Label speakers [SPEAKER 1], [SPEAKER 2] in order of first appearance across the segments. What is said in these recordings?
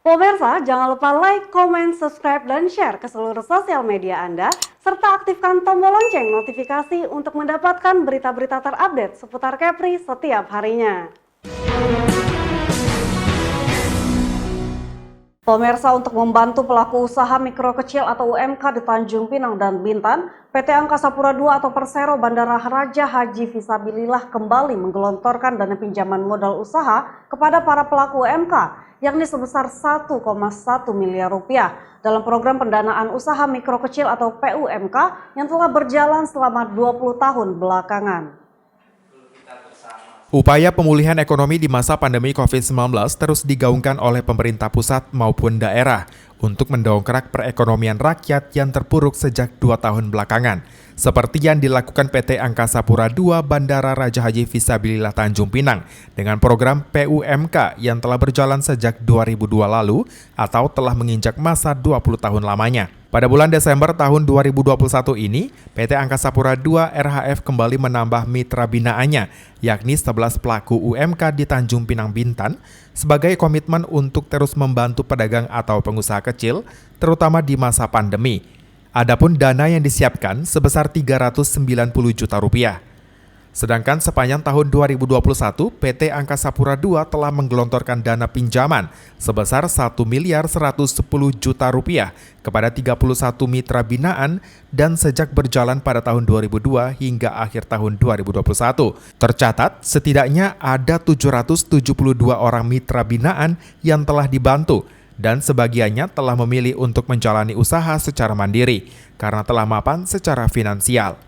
[SPEAKER 1] Pemirsa, jangan lupa like, comment, subscribe, dan share ke seluruh sosial media Anda, serta aktifkan tombol lonceng notifikasi untuk mendapatkan berita-berita terupdate seputar Kepri setiap harinya. Pemirsa, untuk membantu pelaku usaha mikro kecil atau UMK di Tanjung Pinang dan Bintan, PT Angkasa Pura II atau Persero Bandara Raja Haji Fisabilillah kembali menggelontorkan dana pinjaman modal usaha kepada para pelaku UMK, yakni sebesar 1,1 miliar rupiah dalam program pendanaan usaha mikro kecil atau PUMK yang telah berjalan selama 20 tahun belakangan.
[SPEAKER 2] Upaya pemulihan ekonomi di masa pandemi COVID-19 terus digaungkan oleh pemerintah pusat maupun daerah untuk mendongkrak perekonomian rakyat yang terpuruk sejak 2 tahun belakangan, seperti yang dilakukan PT Angkasa Pura II Bandara Raja Haji Fisabilillah Tanjung Pinang dengan program PUMK yang telah berjalan sejak 2002 lalu atau telah menginjak masa 20 tahun lamanya. Pada bulan Desember tahun 2021 ini, PT Angkasa Pura II RHF kembali menambah mitra binaannya, yakni 11 pelaku UMK di Tanjung Pinang Bintan, sebagai komitmen untuk terus membantu pedagang atau pengusaha kecil, terutama di masa pandemi. Adapun dana yang disiapkan sebesar 390 juta rupiah. Sedangkan sepanjang tahun 2021, PT Angkasa Pura II telah menggelontorkan dana pinjaman sebesar 1 miliar 110 juta rupiah kepada 31 mitra binaan dan sejak berjalan pada tahun 2002 hingga akhir tahun 2021. Tercatat, setidaknya ada 772 orang mitra binaan yang telah dibantu dan sebagiannya telah memilih untuk menjalani usaha secara mandiri karena telah mapan secara finansial.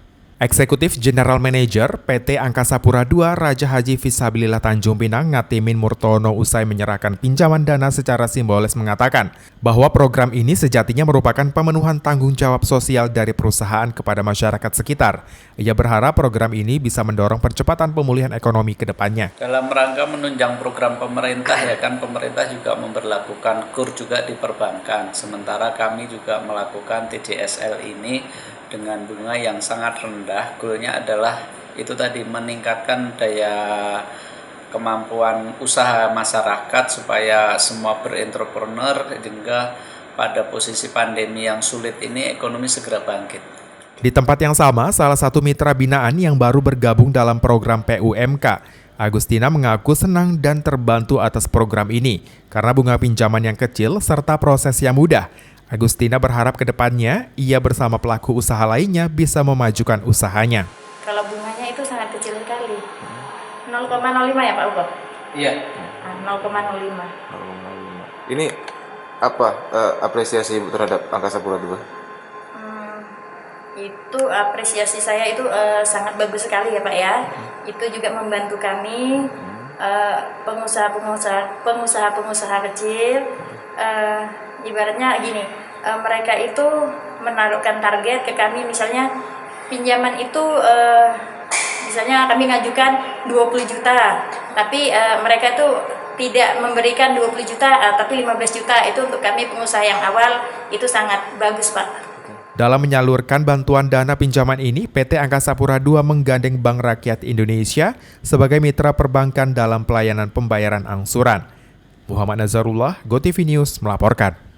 [SPEAKER 2] Eksekutif General Manager PT Angkasa Pura II Raja Haji Fisabilillah Tanjung Pinang Ngatimin Murtono usai menyerahkan pinjaman dana secara simbolis mengatakan bahwa program ini sejatinya merupakan pemenuhan tanggung jawab sosial dari perusahaan kepada masyarakat sekitar. Ia berharap program ini bisa mendorong percepatan pemulihan ekonomi ke depannya.
[SPEAKER 3] Dalam rangka menunjang program pemerintah pemerintah juga memberlakukan KUR juga di perbankan. Sementara kami juga melakukan TDSL ini dengan bunga yang sangat rendah. Goalnya adalah itu tadi, meningkatkan daya kemampuan usaha masyarakat supaya semua berentrepreneur hingga pada posisi pandemi yang sulit ini ekonomi segera bangkit.
[SPEAKER 2] Di tempat yang sama, salah satu mitra binaan yang baru bergabung dalam program PUMK, Agustina mengaku senang dan terbantu atas program ini karena bunga pinjaman yang kecil serta proses yang mudah. Agustina berharap ke depannya ia bersama pelaku usaha lainnya bisa memajukan usahanya.
[SPEAKER 4] Kalau bunganya itu sangat kecil sekali. 0,05 ya Pak Ugo?
[SPEAKER 3] Iya.
[SPEAKER 4] 0,05.
[SPEAKER 5] Ini apa apresiasi Ibu terhadap Angkasa Pura II?
[SPEAKER 4] Itu apresiasi saya itu sangat bagus sekali ya Pak ya. Itu juga membantu kami pengusaha kecil. Ibaratnya gini, mereka itu menaruhkan target ke kami, misalnya pinjaman itu misalnya kami ngajukan 20 juta, tapi mereka itu tidak memberikan 20 juta, tapi 15 juta. Itu untuk kami pengusaha yang awal itu sangat bagus Pak.
[SPEAKER 2] Dalam menyalurkan bantuan dana pinjaman ini, PT Angkasa Pura II menggandeng Bank Rakyat Indonesia sebagai mitra perbankan dalam pelayanan pembayaran angsuran. Muhammad Nazarullah, GoTV News melaporkan.